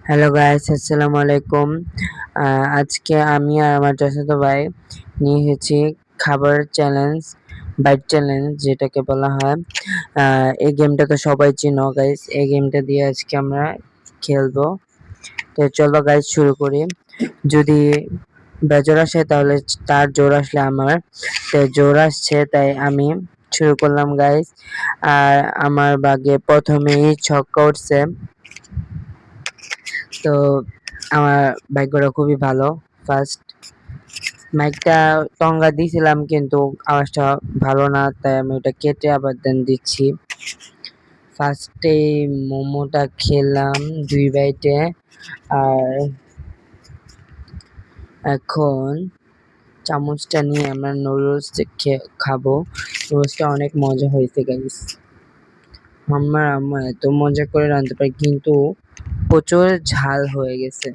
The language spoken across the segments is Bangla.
হ্যালো গাইস, আসসালামু আলাইকুম। আজকে আমি আর আমার চাচাতো ভাই নিয়ে এসেছি খাবার চ্যালেঞ্জ, বাইট চ্যালেঞ্জ যেটাকে বলা হয়। এই গেমটা তো সবাই চিনো গাইস। এই গেমটা দিয়ে আজকে আমরা খেলবো। তো চলো গাইস শুরু করি। যদি বেজোর আসে তাহলে তার জোর আসলে আমার, তো জোর আসছে তাই আমি শুরু করলাম গাইস। আর আমার ভাগে প্রথমেই ছক্কা উঠছে। তো আমার ভাগ্যটা খুবই ভালো। ফার্স্ট মাইকটা টঙ্গা দিয়েছিলাম কিন্তু আওয়াজটা ভালো না, তাই আমি ওটা কেটে আবার দেন দিচ্ছি। ফার্স্টে মোমোটা খেলাম 2 বাইটে। আর এখন চামচটা নিয়ে আমরা নুডলস খাবো। নুডলসটা অনেক মজা হয়েছে গাইস। আমার আম্মা এত মজা করে রাঁধতে পারে, কিন্তু প্রচুর ঝাল হয়ে গেছে।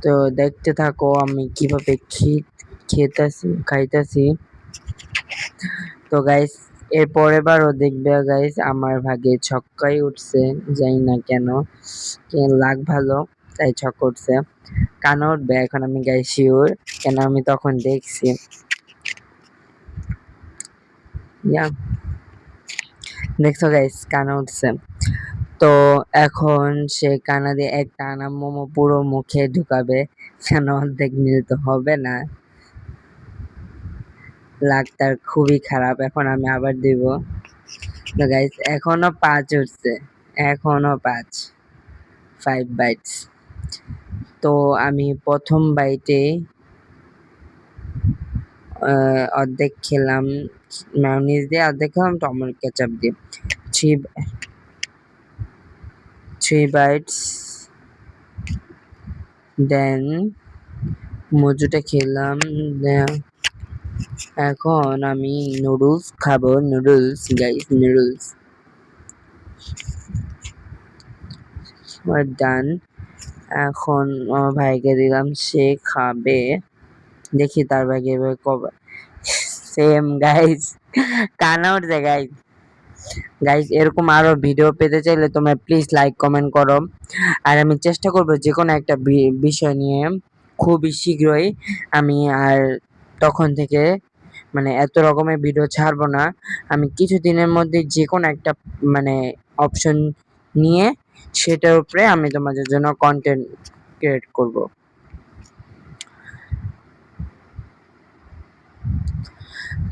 তো দেখতে থাকো আমি কিভাবে খাইতাছি। তো গাইস, এর পরের বারও দেখবে গাইস আমার ভাগে ছক্কাই উঠছে। জানি না কেন, লাক ভালো তাই ছক্কা উঠছে। কানা উঠবে এখন, আমি গাইস শিওর, কেন আমি তখন দেখছি। ইয়া, দেখছো গাইস কানা উঠছে। তো এখন সে কানা দিয়ে এক টানা মোমো পুরো মুখে ঢুকাবে, কেন অর্ধেক নিলে তো হবে না। লাক তার খুবই খারাপ। এখন আমি আবার দিব। তো গাইস এখনো 5 উঠছে, এখনো 5 বাইটস। তো আমি প্রথম বাইটে অর্ধেক খেলাম মায়োনিজ দিয়ে, অর্ধেক খেলাম টমেটো কেচাপ দিয়ে। থ্রি থ্রি বাইটস, দেন মজুটা খেলাম। এখন আমি নুডলস খাবো। নুডলস গাইস, নুডলস ডান। এখন আমার ভাইকে দিলাম, সে খাবে। দেখি তার ভাগে এবার কবে সেম গাইস, কানা উঠছে গাইস। গাইস এরকম আরো ভিডিও পেতে চাইলে তোমরা প্লিজ লাইক কমেন্ট করো। আর আমি চেষ্টা করবো যে কোনো একটা বিষয় নিয়ে খুবই শীঘ্রই। আমি আর তখন থেকে মানে এত রকমের ভিডিও ছাড়বো না। আমি কিছুদিনের মধ্যে যে কোনো একটা মানে অপশন নিয়ে সেটার উপরে আমি তোমাদের জন্য কন্টেন্ট ক্রিয়েট করব।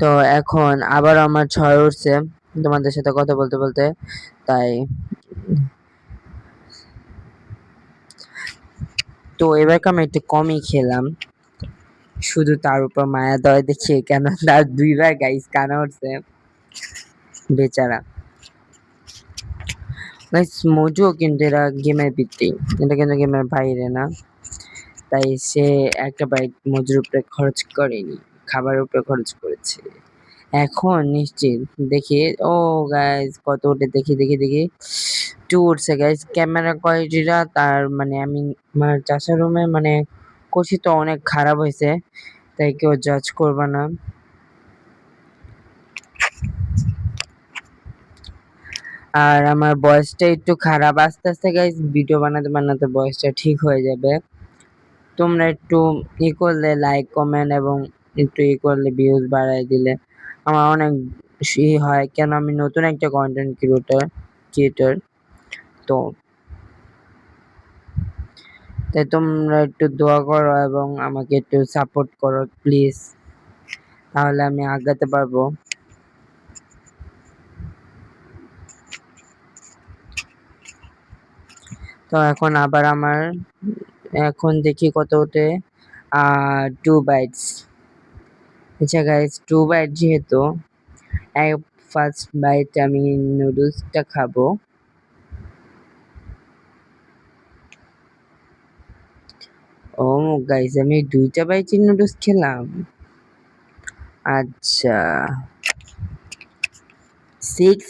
তো এখন আবার আমার 6 উঠছে তোমাদের সাথে কথা বলতে বলতে, তাই তো এবারকে আমি একটু কমই খেলাম, শুধু তার উপর মায়া দয় দেখিয়ে, কেন তার 2 বার গাইস কানা উঠছে বেচারা। গাইস মজুও কিন্তু এরা গেমের ভিত্তি, এটা কিন্তু গেমের বাইরে না, তাই সে একটা বাইক মজুর উপরে খরচ করেনি, খাবারের উপরে খরচ করেছে। এখন নিশ্চিত দেখি। ও গাইস কত উঠে, দেখি দেখি দেখি 2 উঠছে গাইস। ক্যামেরা কোয়ালিটিটা তার মানে আমি আমার চাষার রুমে মানে করছি তো অনেক খারাপ হয়েছে, তাই কেউ জাজ করবা না। আর আমার বয়সটা একটু খারাপ, আস্তে আস্তে গাইস ভিডিও বানাতে বানাতে বয়সটা ঠিক হয়ে যাবে। তোমরা একটু করলে লাইক কমেন্ট এবং একটু করলে ভিউজ বাড়াই দিলে আমার অনেক হয়, কেন আমি নতুন একটা কন্টেন্ট ক্রিয়েটর। তো তাই তোমরা একটু দোয়া করো এবং আমাকে একটু সাপোর্ট করো প্লিজ, তাহলে আমি আগাতে পারবো। তো এখন আবার আমার, এখন দেখি কত ওঠে। 2 বাইটস। আচ্ছা গাইস 2 বাইট যেহেতু, ফার্স্ট বাইট আমি নুডলসটা খাবো। ও গাইস আমি 2টা বাইট নুডলস খেলাম। আচ্ছা 6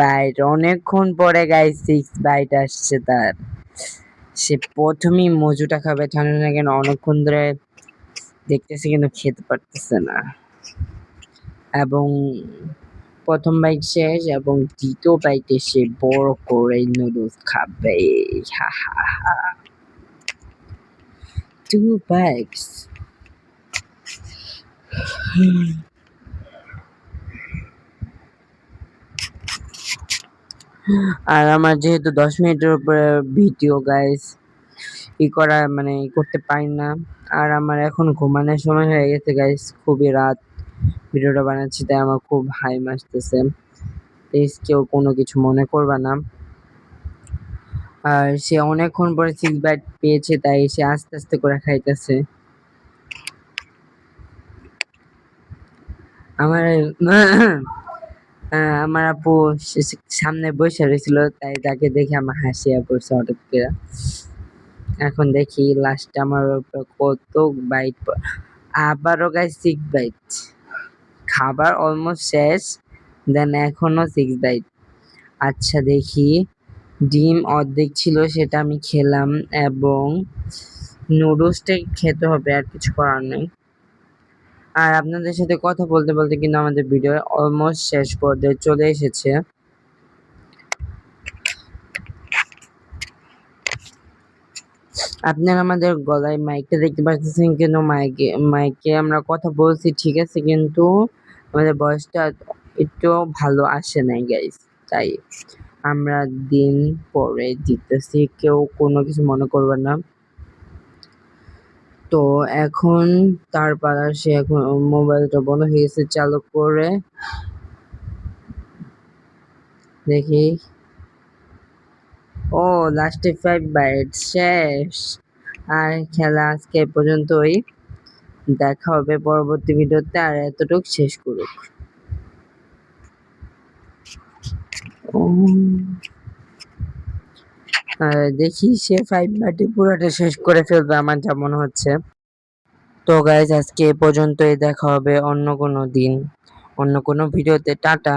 বাইট অনেকক্ষণ পরে গাইস 6 বাইট আসছে তার। সে প্রথমেই মজুটা খাবে, ঠান্ডা না কেন অনেকক্ষণ ধরে দেখতেছি কিন্তু খেতে পারতেছে না। এবং প্রথম বাইট শেষ এবং দ্বিতীয় বাইটে সে বড় করে নুডলস খাবে। হা হা হা। 2 bites. আর আমার যেহেতু 10 মিনিটের উপরে ভিডিও গাইস করা মানে করতে পারি না। আর আমার এখন ঘুমানোর সময় হয়ে গেছে গাইস, খুবই রাত। ভিডিওটা বানাচ্ছি তাই আমার খুব হাই আসতেছে। প্লিজ কেউ কোনো কিছু মনে করবা না। আর সে অনেকক্ষণ পরে 6 বাইট পেয়েছে তাই সে আস্তে আস্তে করে খাইতেছে। আমার আমার আপু সামনে বসে রয়েছিল তাই তাকে দেখে আমার হাসিয়া পড়ছে হঠাৎ করে। এখন দেখি লাস্টে আমার কত বাইট, আবারও গাইস 6 বাইট। খাবার অলমোস্ট শেষ, দেন এখনো 6 বাইট। আচ্ছা দেখি, ডিম অর্ধেক ছিল সেটা আমি খেলাম এবং নুডলসটাই খেতে হবে, আর কিছু করার নেই। আর আপনাদের সাথে কথা বলতে বলতে কিন্তু আমাদের ভিডিও অলমোস্ট শেষ পর্যায়ে চলে এসেছে। আপনারা আমাদের গলায় মাইকটা দেখতে পাচ্ছেন, কিন্তু মাইকে আমরা কথা বলছি ঠিক আছে, কিন্তু আমাদের ভয়েসটা একটু ভালো আসে নাই গাইস, তাই আমরা দিন পরে দিতেছি, কেউ কোনো কিছু মনে করবে না। তো এখন তার পালা, সে এখন মোবাইলটা বন্ধ হয়ে গেছে, চালু করে দেখি। ও লাস্টে 5 বাইট শেষ। আর খেলা আজকে এ পর্যন্তই, দেখা হবে পরবর্তী ভিডিওতে। আর এতটুক শেষ করুক। দেখি সে 5 বাইটে পুরোটা শেষ করে ফেলবে আমার যা মনে হচ্ছে। তো গাইজ আজকে এ পর্যন্তই, দেখা হবে অন্য কোনো দিন অন্য কোনো ভিডিওতে। টাটা।